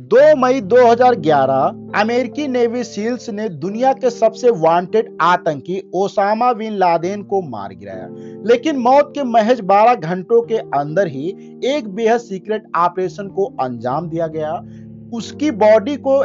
2 मई 2011 अमेरिकी navy seals ने दुनिया के सबसे वांटेड आतंकी ओसामा बिन लादेन को मार गिराया। लेकिन मौत के महज 12 घंटों के अंदर ही एक बेहद सीक्रेट ऑपरेशन को अंजाम दिया गया। उसकी बॉडी को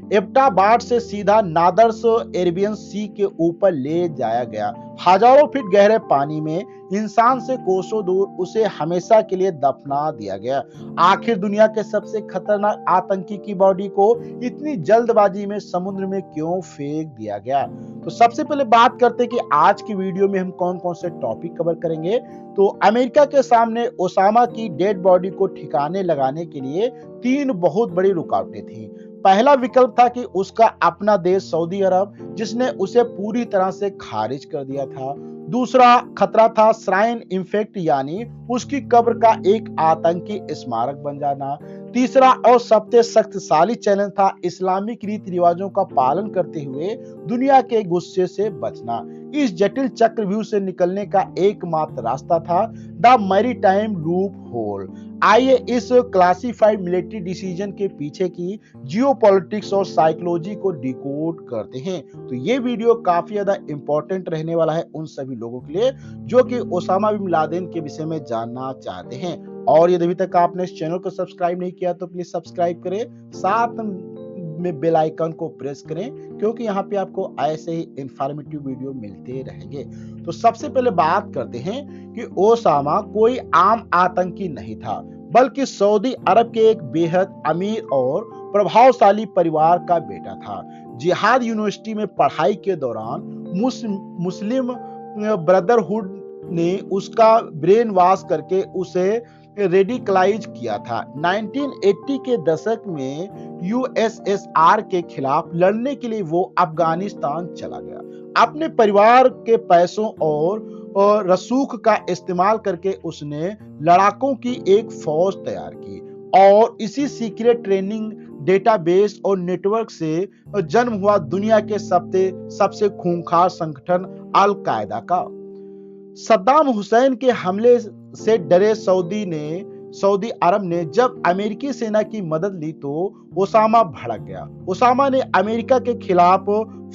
एबटाबाद से सीधा नादर्स एरेबियन सी के ऊपर ले जाया गया। हजारों फीट गहरे पानी में इंसान से कोसों दूर उसे हमेशा के लिए दफना दिया गया। आखिर दुनिया के सबसे खतरनाक आतंकी की बॉडी को इतनी जल्दबाजी में समुद्र में क्यों फेंक दिया गया? तो सबसे पहले बात करते हैं कि आज की वीडियो में हम कौन कौन से टॉपिक कवर करेंगे। तो अमेरिका के सामने ओसामा की डेड बॉडी को ठिकाने लगाने के लिए 3 बहुत बड़ी रुकावटें थी। पहला विकल्प था कि उसका अपना देश सऊदी अरब, जिसने उसे पूरी तरह से खारिज कर दिया था। दूसरा खतरा था श्राइन इफेक्ट, यानी उसकी कब्र का एक आतंकी स्मारक बन जाना। तीसरा और सबसे शक्तिशाली चैलेंज था इस्लामिक रीति रिवाजों का पालन करते हुए दुनिया के गुस्से से बचना। इस जटिल चक्रव्यूह से निकलने का एकमात्र रास्ता था द मैरीटाइम लूप होल। आइए इस क्लासिफाइड मिलिट्री डिसीजन के पीछे की जियोपॉलिटिक्स और साइकोलॉजी को डिकोड करते हैं। तो ये वीडियो काफी ज्यादा इंपॉर्टेंट रहने वाला है उन सभी लोगों के लिए जो कि ओसामा बिन लादेन के विषय में जानना चाहते हैं। और यदि अभी तक आपने इस चैनल को सब्सक्राइब नहीं किया तो प्लीज सब्सक्राइब करें, साथ में बेल आइकन को प्रेस करें, क्योंकि यहाँ पे आपको ऐसे ही इंफॉर्मेटिव वीडियो मिलते रहेंगे। तो सबसे पहले बात करते हैं कि ओसामा कोई आम आतंकी नहीं था, बल्कि सऊदी अरब के एक बेहद अमीर और प्रभावशाली परिवार का बेटा था। जिहाद यूनिवर्सिटी में पढ़ाई के दौरान मुस्लिम ब्रदरहुड ने उसका ब्रेन वॉश करके उसे रेडिकलाइज किया था। 1980 के दशक में यूएसएसआर के खिलाफ लड़ने के लिए वो अफगानिस्तान चला गया। अपने परिवार के पैसों और रसूख का इस्तेमाल करके उसने लड़ाकों की एक फौज तैयार की और इसी सीक्रेट ट्रेनिंग डेटाबेस और नेटवर्क से जन्म हुआ दुनिया के सबसे खूंखार संगठन अल कायदा का। सद्दाम हुसैन के हमले से डरे सऊदी अरब ने जब अमेरिकी सेना की मदद ली तो ओसामा भड़क गया। ओसामा ने अमेरिका के खिलाफ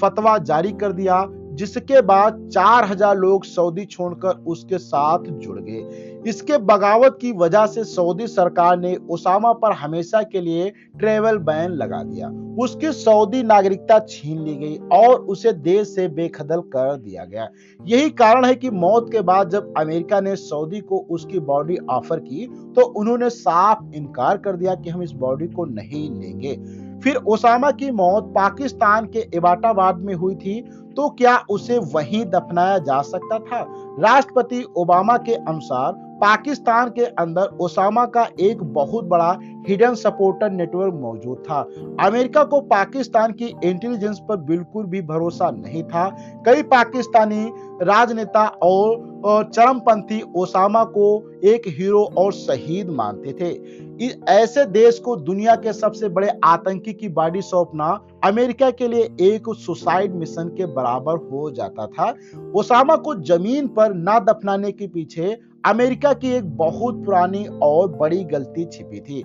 फतवा जारी कर दिया, जिसके बाद 4000 लोग सऊदी छोड़कर उसके साथ जुड़ गए। इसके बगावत की वजह से सऊदी सरकार ने ओसामा पर हमेशा के लिए ट्रैवल बैन लगा दिया। उसकी सऊदी नागरिकता छीन ली गई और उसे देश से बेखदल कर दिया गया। यही कारण है कि मौत के बाद जब अमेरिका ने सऊदी को उसकी बॉडी ऑफर की तो उन्होंने साफ इनकार कर दिया कि हम इस बॉडी को नहीं लेंगे। फिर ओसामा की मौत पाकिस्तान के एबटाबाद में हुई थी, तो क्या उसे वहीं दफनाया जा सकता था? राष्ट्रपति ओबामा के अनुसार पाकिस्तान के अंदर ओसामा का एक बहुत बड़ा हिडन सपोर्टर नेटवर्क मौजूद था। अमेरिका को पाकिस्तान की इंटेलिजेंस पर बिल्कुल भी भरोसा नहीं था। कई पाकिस्तानी राजनेता और चरमपंथी ओसामा को एक हीरो और शहीद मानते थे। ऐसे देश को दुनिया के सबसे बड़े आतंकी की बॉडी सौंपना अमेरिका के लिए एक सुसाइड मिशन के बराबर हो जाता था। ओसामा को जमीन पर ना दफनाने के पीछे अमेरिका की एक बहुत पुरानी और बड़ी गलती छिपी थी।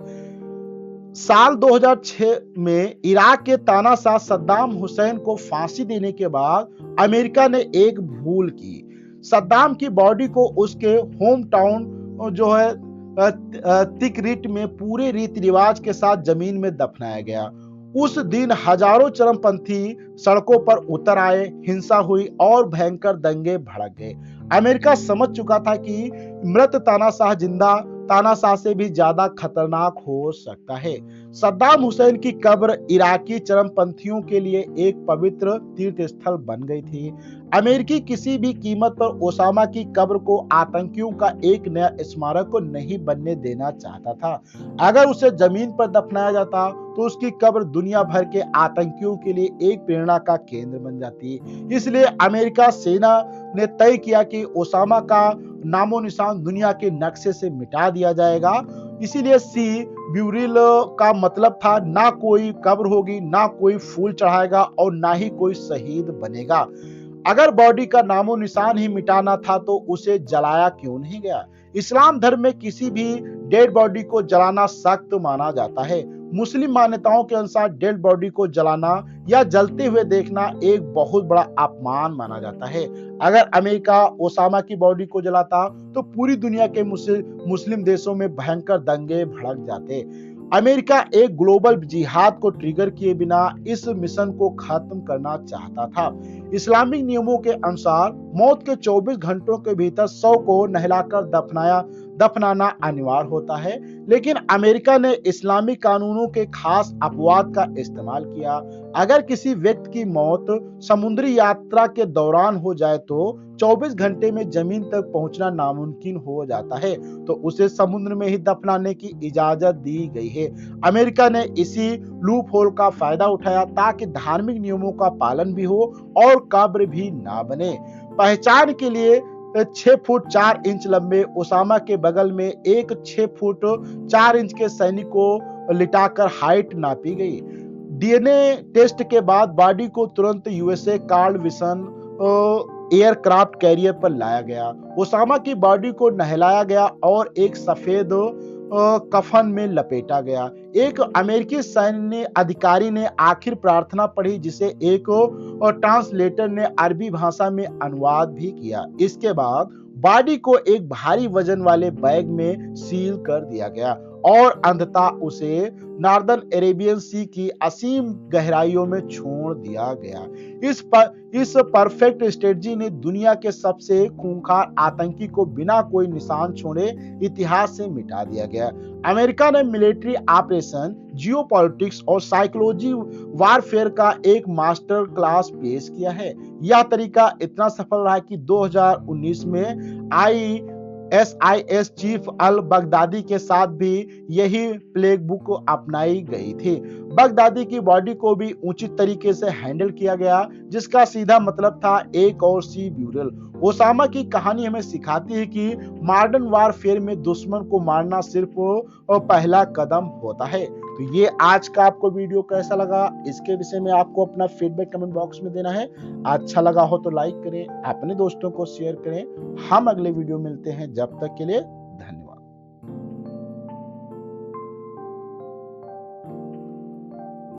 साल 2006 में इराक के तानाशाह सद्दाम हुसैन को फांसी देने के बाद अमेरिका ने एक भूल की। सद्दाम की बॉडी को उसके होम टाउन जो है तिकरित में पूरे रीति रिवाज के साथ जमीन में दफनाया गया। उस दिन हजारों चरमपंथी सड़कों पर उतर आए, हिंसा हुई और भयंकर दंगे भड़क गए। अमेरिका समझ चुका था कि मृत तानाशाह जिंदा तानाशाह से भी ज्यादा खतरनाक हो सकता है। सद्दाम हुसैन की कब्र इराकी चरमपंथियों के लिए एक पवित्र तीर्थ स्थल बन गई थी। अमेरिकी किसी भी कीमत पर ओसामा की कब्र को आतंकियों का एक नया स्मारक को नहीं बनने देना चाहता था। अगर उसे जमीन पर दफनाया जाता तो उसकी कब्र दुनिया भर के आतंकियों के लिए एक प्रेरणा का केंद्र बन जाती। इसलिए अमेरिका सेना ने तय किया कि ओसामा का नामो निशान दुनिया के नक्शे से मिटा दिया जाएगा। इसीलिए सी ब्यूरिल का मतलब था ना कोई कब्र होगी, ना कोई फूल चढ़ाएगा और ना ही कोई शहीद बनेगा। अगर बॉडी का नामो निशान ही मिटाना था तो उसे जलाया क्यों नहीं गया? इस्लाम धर्म में किसी भी डेड बॉडी को जलाना सख्त माना जाता है। मुस्लिम मान्यताओं के अनुसार डेड बॉडी को जलाना या जलते हुए देखना एक बहुत बड़ा अपमान माना जाता है। अगर अमेरिका ओसामा की बॉडी को जलाता तो पूरी दुनिया के मुस्लिम देशों में भयंकर दंगे भड़क जाते। अमेरिका एक ग्लोबल जिहाद को ट्रिगर किए बिना इस मिशन को खत्म करना चाहता था। इस्लामिक नियमों के अनुसार मौत के 24 घंटों के भीतर शव को नहलाकर दफनाना अनिवार्य होता है, लेकिन अमेरिका ने इस्लामिक कानूनों के खास अपवाद का इस्तेमाल किया। अगर किसी व्यक्ति की मौत समुद्री यात्रा के दौरान हो जाए तो 24 घंटे में जमीन तक पहुंचना नामुमकिन हो जाता है, तो उसे समुद्र में ही दफनाने की इजाजत दी गई है। अमेरिका ने इसी लूप होल का फायदा उठाया ताकि धार्मिक नियमों का पालन भी हो और कब्र भी ना बने। पहचान के लिए 6 फुट 4 इंच लंबे ओसामा के बगल में एक 6 फुट 4 इंच के सैनिक को लिटाकर हाइट नापी गई। डीएनए टेस्ट के बाद बॉडी को तुरंत यूएसए कार्ल विसन एयरक्राफ्ट कैरियर पर लाया गया। ओसामा की बॉडी को नहलाया गया और एक सफेद कफन में लपेटा गया। एक अमेरिकी सैन्य अधिकारी ने आखिर प्रार्थना पढ़ी, जिसे एक ट्रांसलेटर ने अरबी भाषा में अनुवाद भी किया। इसके बाद बॉडी को एक भारी वजन वाले बैग में सील कर दिया गया और अंततः उसे नॉर्दर्न अरेबियन सी की असीम गहराइयों में छोड़ दिया गया। इस परफेक्ट स्ट्रेटजी ने दुनिया के सबसे खूंखार आतंकी को बिना कोई निशान छोड़े इतिहास से मिटा दिया गया। अमेरिका ने मिलिट्री ऑपरेशन, जियोपॉलिटिक्स और साइकोलॉजी वारफेयर का एक मास्टर क्लास पेश किया है। यह तरीका इतना सफल रहा कि 2019 में ISIS चीफ अल बगदादी के साथ भी यही प्लेबुक अपनाई गई थी। बगदादी की बॉडी को भी उचित तरीके से हैंडल किया गया, जिसका सीधा मतलब था एक और सी ब्यूरल। ओसामा की कहानी हमें सिखाती है कि मॉडर्न वारफेयर में दुश्मन को मारना सिर्फ पहला कदम होता है। तो ये आज का आपको वीडियो कैसा लगा, इसके विषय में आपको अपना फीडबैक कमेंट बॉक्स में देना है। अच्छा लगा हो तो लाइक करें, अपने दोस्तों को शेयर करें। हम अगले वीडियो मिलते हैं, जब तक के लिए